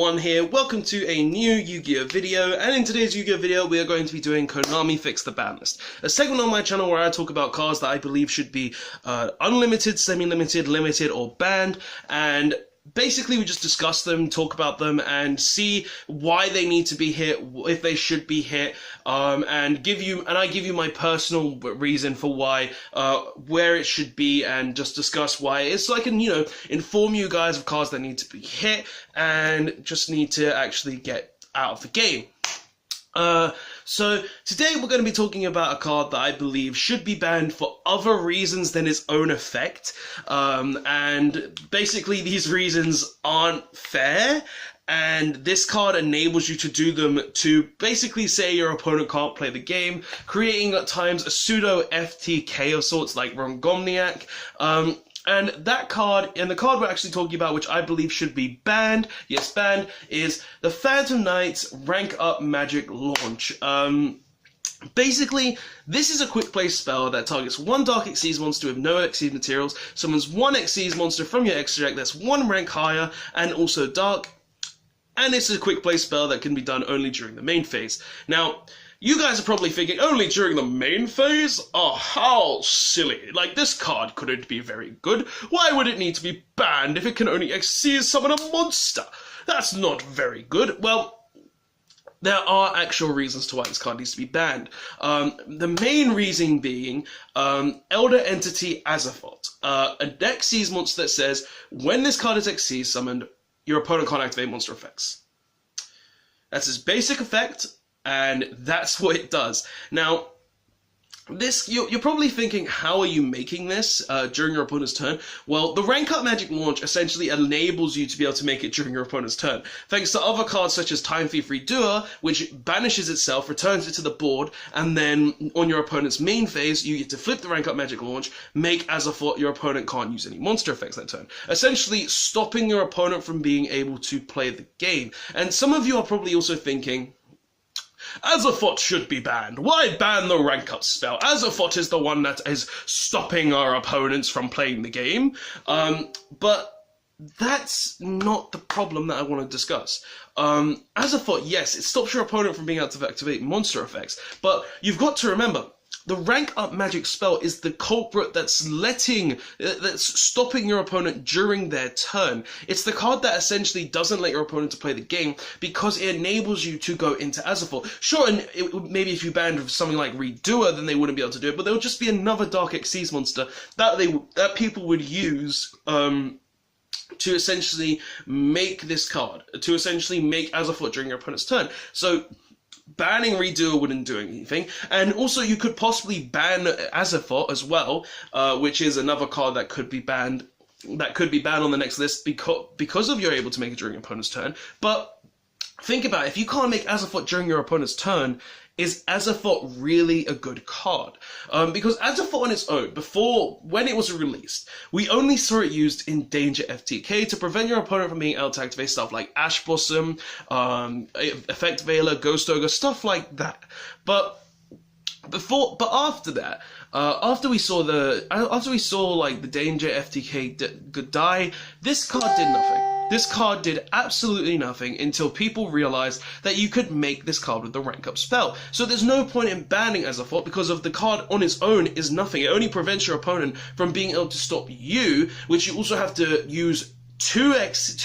One here, welcome to a new Yu-Gi-Oh video, and in today's Yu-Gi-Oh video we are going to be doing Konami Fix the Ban List, a segment on my channel where I talk about cards that I believe should be unlimited, semi-limited, limited, or banned, and basically we just discuss them, talk about them, and see why they need to be hit, if they should be hit, and I give you my personal reason for why, where it should be, and just discuss why it is, so I can, inform you guys of cards that need to be hit, and just need to actually get out of the game. So today we're going to be talking about a card that I believe should be banned for other reasons than its own effect, and basically these reasons aren't fair, and this card enables you to do them to basically say your opponent can't play the game, creating at times a pseudo FTK of sorts like Rongomniac, and that card, and the card we're actually talking about, which I believe should be banned, yes, banned, is the Phantom Knight's Rank Up Magic Launch. Basically, this is a quick play spell that targets one Dark Xyz monster with no Xyz materials, summons one Xyz monster from your extra deck that's one rank higher, and also Dark, and it's a quick play spell that can be done only during the main phase. Now, you guys are probably thinking, only during the main phase? Oh, how silly. Like, this card couldn't be very good. Why would it need to be banned if it can only Xyz summon a monster? That's not very good. Well, there are actual reasons to why this card needs to be banned. The main reason being, Elder Entity Azathoth, a Xyz monster that says, when this card is Xyz summoned, your opponent can't activate monster effects. That's its basic effect, and that's what it does. Now, this, you're probably thinking, how are you making this during your opponent's turn? Well, the Rank Up Magic Launch essentially enables you to be able to make it during your opponent's turn, thanks to other cards such as Time Thief Redoer, which banishes itself, returns it to the board, and then on your opponent's main phase, you get to flip the Rank Up Magic Launch, make Azathoth your opponent can't use any monster effects that turn, essentially stopping your opponent from being able to play the game. And some of you are probably also thinking, Azathoth should be banned. Why ban the rank up spell? Azathoth is the one that is stopping our opponents from playing the game. But that's not the problem that I want to discuss. Azathoth, yes, it stops your opponent from being able to activate monster effects, but you've got to remember, the rank up magic spell is the culprit that's stopping your opponent during their turn. It's the card that essentially doesn't let your opponent to play the game because it enables you to go into Azathoth. Sure, and maybe if you banned something like Redoer, then they wouldn't be able to do it, but there would just be another Dark Xyz monster that people would use to essentially make this card, to essentially make Azathoth during your opponent's turn. So banning Redoer wouldn't do anything, and also you could possibly ban Azathoth as well, which is another card that could be banned. That could be banned on the next list because of you're able to make it during your opponent's turn. But think about it, if you can't make Azathoth during your opponent's turn, is Azathoth really a good card? Because Azathoth on its own, when it was released, we only saw it used in Danger FTK to prevent your opponent from being able to activate stuff like Ash Blossom, Effect Veiler, Ghost Ogre, stuff like that. But after that, after we saw like the Danger FTK die, this card did nothing. This card did absolutely nothing until people realized that you could make this card with the rank up spell. So there's no point in banning Azathoth because of the card on its own is nothing. It only prevents your opponent from being able to stop you, which you also have to use two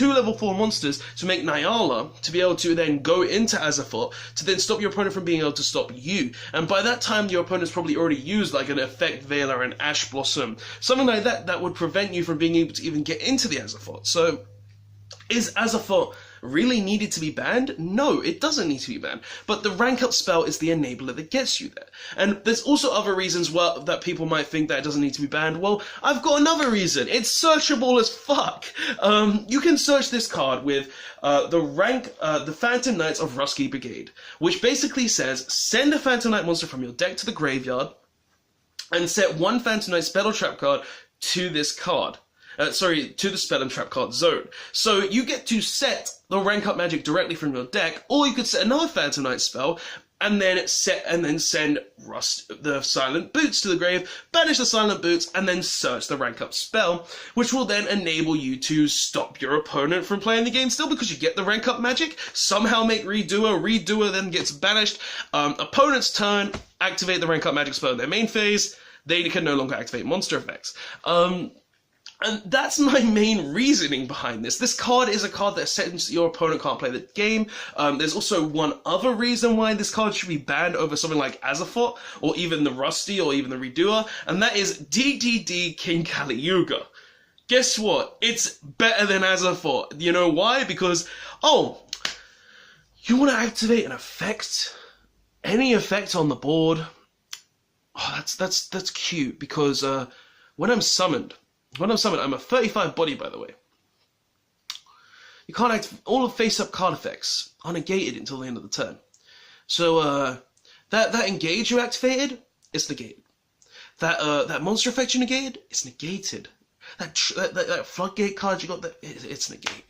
level 4 monsters to make Nyala to be able to then go into Azathoth to then stop your opponent from being able to stop you. And by that time, your opponent's probably already used like an Effect Veiler and Ash Blossom, something like that would prevent you from being able to even get into the Azathoth. So, is Azathoth really needed to be banned? No, it doesn't need to be banned. But the rank up spell is the enabler that gets you there. And there's also other reasons that people might think that it doesn't need to be banned. Well, I've got another reason. It's searchable as fuck. You can search this card with the Phantom Knights of Rusky Brigade, which basically says, send a Phantom Knight monster from your deck to the graveyard and set one Phantom Knight spell or trap card to this card. To the spell and trap card zone. So you get to set the rank up magic directly from your deck, or you could set another Phantom Knight spell and then send the Silent Boots to the grave, banish the Silent Boots, and then search the rank up spell, which will then enable you to stop your opponent from playing the game still, because you get the rank up magic, somehow make Redoer then gets banished, opponent's turn, activate the rank up magic spell in their main phase, they can no longer activate monster effects. And that's my main reasoning behind this. This card is a card that says your opponent can't play the game. There's also one other reason why this card should be banned over something like Azeroth, or even the Rusty, or even the Redoer, and that is DDD King Kali Yuga. Guess what? It's better than Azeroth. You know why? Because, oh, you want to activate an effect? Any effect on the board? Oh, that's cute, because when I'm summoned, I'm a 35 body, by the way. You can't activate all of face-up card effects are negated until the end of the turn. So that engage you activated, it's negated. That monster effect you negated, it's negated. That floodgate card you got, it's negated.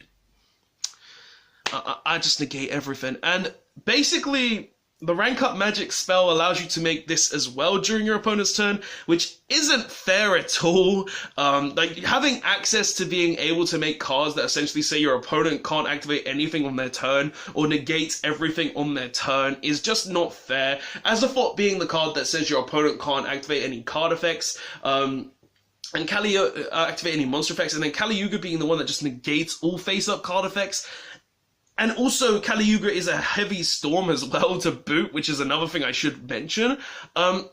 I just negate everything, and basically, the rank up magic spell allows you to make this as well during your opponent's turn, which isn't fair at all. Like, having access to being able to make cards that essentially say your opponent can't activate anything on their turn, or negates everything on their turn, is just not fair. Azeroth being the card that says your opponent can't activate any card effects, and activate any monster effects, and then Kali Yuga being the one that just negates all face-up card effects. And also, Kali Yuga is a heavy storm as well to boot, which is another thing I should mention,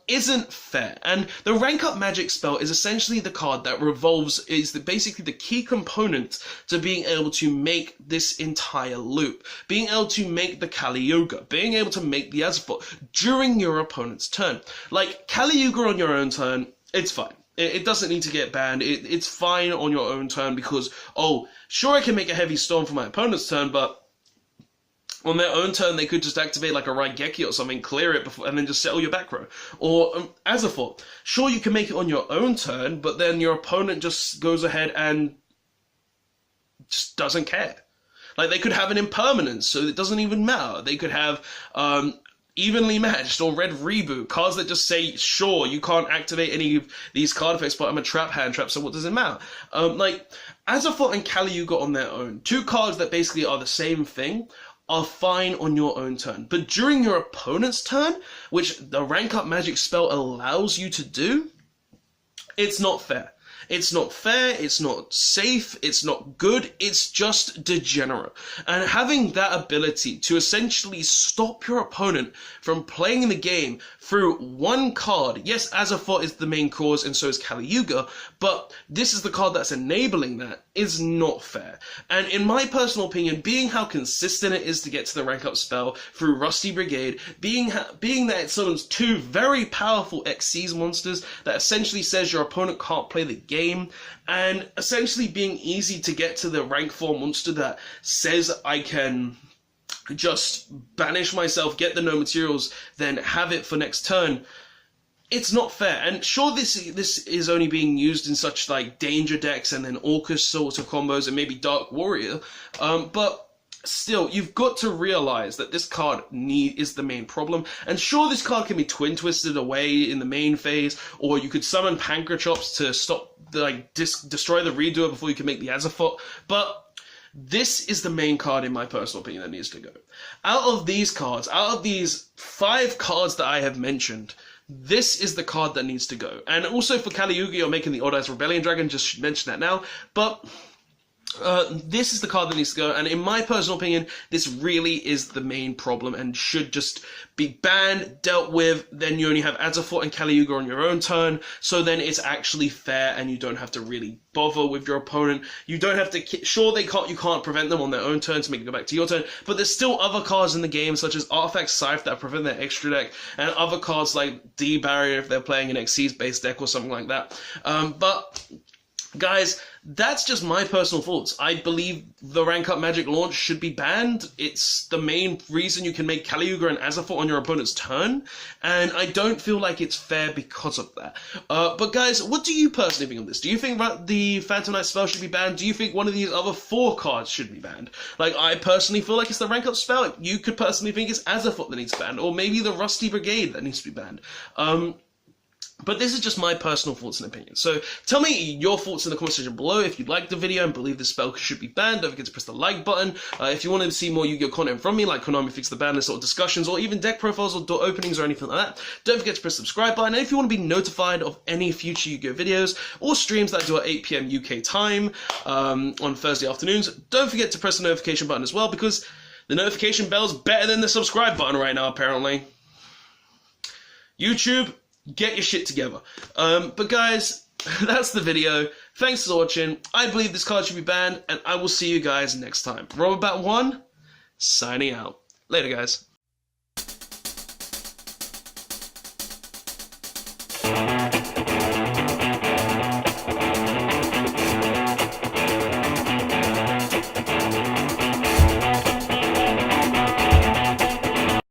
isn't fair. And the rank up magic spell is essentially the card that basically the key component to being able to make this entire loop. Being able to make the Kali Yuga, being able to make the Azeroth during your opponent's turn. Like, Kali Yuga on your own turn, it's fine. It doesn't need to get banned. It's fine on your own turn because, oh, sure I can make a heavy storm for my opponent's turn, but on their own turn, they could just activate like a Raigeki or something, clear it, and then just settle your back row. Or Azeroth, sure you can make it on your own turn, but then your opponent just goes ahead and just doesn't care. Like, they could have an impermanence, so it doesn't even matter. They could have evenly matched or red reboot, cards that just say, sure, you can't activate any of these card effects, but I'm a trap hand trap, so what does it matter? Like, Azeroth and Kali Yuga on their own, two cards that basically are the same thing, are fine on your own turn. But during your opponent's turn, which the rank up magic spell allows you to do, it's not fair. It's not fair, it's not safe, it's not good, it's just degenerate. And having that ability to essentially stop your opponent from playing the game through one card, yes, Azeroth is the main cause and so is Kali Yuga, but this is the card that's enabling that, is not fair. And in my personal opinion, being how consistent it is to get to the rank up spell through Rusty Brigade, being that it summons two very powerful Xyz monsters that essentially says your opponent can't play the game, and essentially being easy to get to the rank 4 monster that says I can just banish myself, get the no materials, then have it for next turn, it's not fair. And sure, this is only being used in such like danger decks and then Orcus sort of combos and maybe Dark Warrior, but still, you've got to realize that this card is the main problem. And sure, this card can be twin twisted away in the main phase, or you could summon Pancrachops to stop destroy the Redoer before you can make the Azeroth, but this is the main card, in my personal opinion, that needs to go. Out of these 5 cards that I have mentioned, this is the card that needs to go. And also for Kali Yuga, you're making the Odd Eyes Rebellion Dragon, just should mention that now, but this is the card that needs to go, and in my personal opinion, this really is the main problem and should just be banned, dealt with. Then you only have Azeroth and Kali Yuga on your own turn, so then it's actually fair and you don't have to really bother with your opponent. You don't have to, sure, you can't prevent them on their own turn to make it go back to your turn, but there's still other cards in the game, such as Artifact Scythe, that prevent their extra deck, and other cards like D-Barrier if they're playing an Xyz based deck or something like that. But Guys, that's just my personal thoughts. I believe the Rank Up Magic launch should be banned. It's the main reason you can make Caliuga and Azathoth on your opponent's turn, and I don't feel like it's fair because of that. But guys, what do you personally think of this? Do you think that the Phantom Knight spell should be banned? Do you think one of these other 4 cards should be banned? Like, I personally feel like it's the Rank Up spell. You could personally think it's Azathoth that needs banned, or maybe the Rusty Brigade that needs to be banned. But this is just my personal thoughts and opinions. So tell me your thoughts in the comment section below. If you liked the video and believe the spell should be banned, don't forget to press the like button. If you want to see more Yu-Gi-Oh content from me, like Konami Fix the Ban List or discussions, or even deck profiles or door openings or anything like that, don't forget to press the subscribe button. And if you want to be notified of any future Yu-Gi-Oh videos or streams that I do at 8 PM UK time on Thursday afternoons, don't forget to press the notification button as well, because the notification bell is better than the subscribe button right now, apparently. YouTube, get your shit together. But guys, that's the video. Thanks for watching. I believe this card should be banned, and I will see you guys next time. Robert1, signing out. Later, guys.